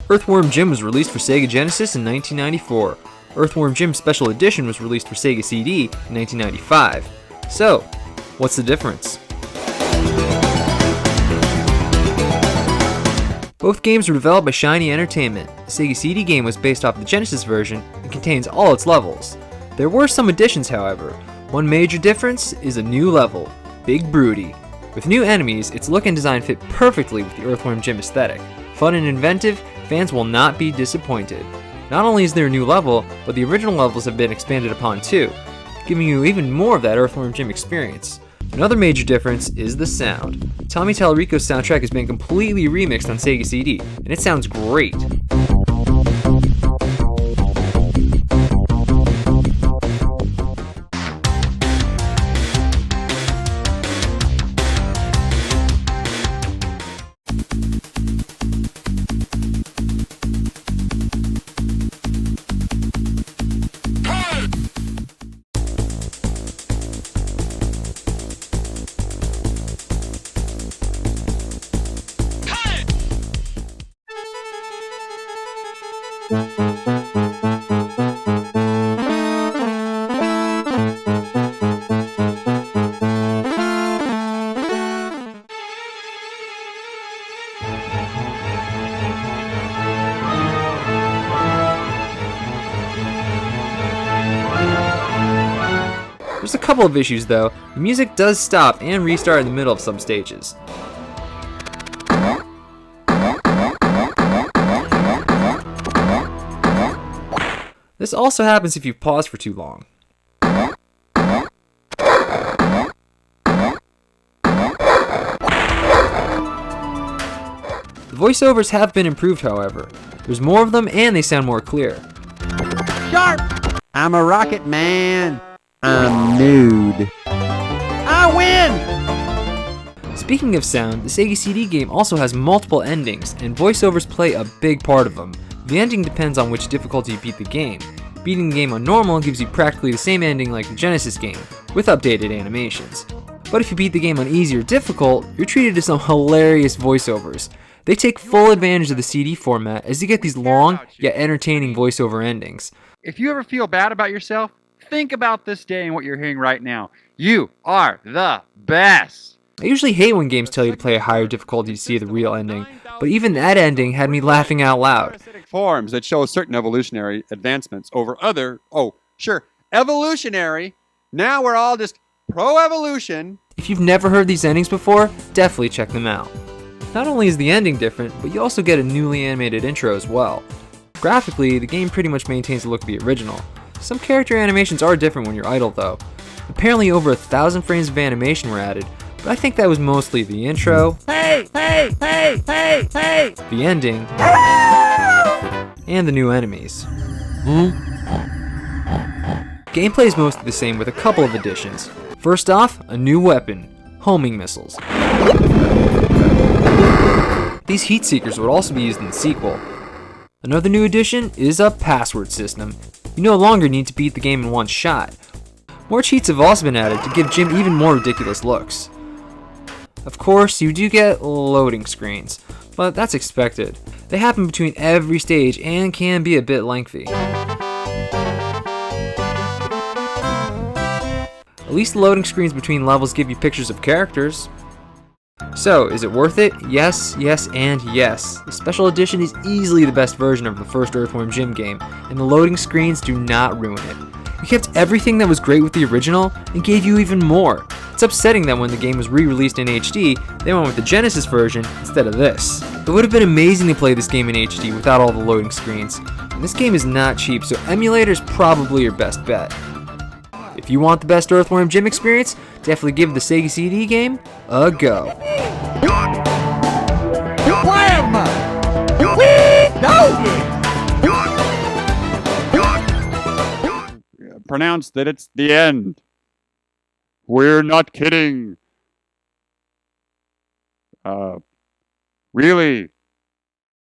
Earthworm Jim was released for Sega Genesis in 1994. Earthworm Jim Special Edition was released for Sega CD in 1995. So, what's the difference? Both games were developed by Shiny Entertainment. The Sega CD game was based off the Genesis version and contains all its levels. There were some additions, however. One major difference is a new level, Big Broody. With new enemies, its look and design fit perfectly with the Earthworm Jim aesthetic. Fun and inventive, fans will not be disappointed. Not only is there a new level, but the original levels have been expanded upon too, giving you even more of that Earthworm Jim experience. Another major difference is the sound. Tommy Tallarico's soundtrack has been completely remixed on Sega CD, and it sounds great. There's a couple of issues though. The music does stop and restart in the middle of some stages. This also happens if you pause for too long. The voiceovers have been improved, however. There's more of them and they sound more clear. Sharp! I'm a rocket man. I'm nude. I win! Speaking of sound, the Sega CD game also has multiple endings, and voiceovers play a big part of them. The ending depends on which difficulty you beat the game. Beating the game on normal gives you practically the same ending like the Genesis game, with updated animations. But if you beat the game on easy or difficult, you're treated to some hilarious voiceovers. They take full advantage of the CD format as you get these long, yet entertaining voiceover endings. If you ever feel bad about yourself, think about this day and what you're hearing right now. You are the best! I usually hate when games tell you to play a higher difficulty to see the real ending, but even that ending had me laughing out loud. Forms that show certain evolutionary advancements over other, evolutionary. Now we're all just pro-evolution. If you've never heard these endings before, definitely check them out. Not only is the ending different, but you also get a newly animated intro as well. Graphically, the game pretty much maintains the look of the original. Some character animations are different when you're idle though. Apparently over 1,000 frames of animation were added, but I think that was mostly the intro, the ending, and the new enemies. Gameplay is mostly the same with a couple of additions. First off, a new weapon, homing missiles. These heat seekers would also be used in the sequel. Another new addition is a password system. You no longer need to beat the game in one shot. More cheats have also been added to give Jim even more ridiculous looks. Of course, you do get loading screens, but that's expected. They happen between every stage and can be a bit lengthy. At least the loading screens between levels give you pictures of characters. So, is it worth it? Yes, yes, and yes. The Special Edition is easily the best version of the first Earthworm Jim game, and the loading screens do not ruin it. We kept everything that was great with the original and gave you even more. It's upsetting that when the game was re-released in HD, they went with the Genesis version instead of this. It would have been amazing to play this game in HD without all the loading screens. And this game is not cheap, so emulator's probably your best bet. If you want the best Earthworm Jim experience, definitely give the Sega CD game a go. Pronounce that it's the end. We're not kidding. Really?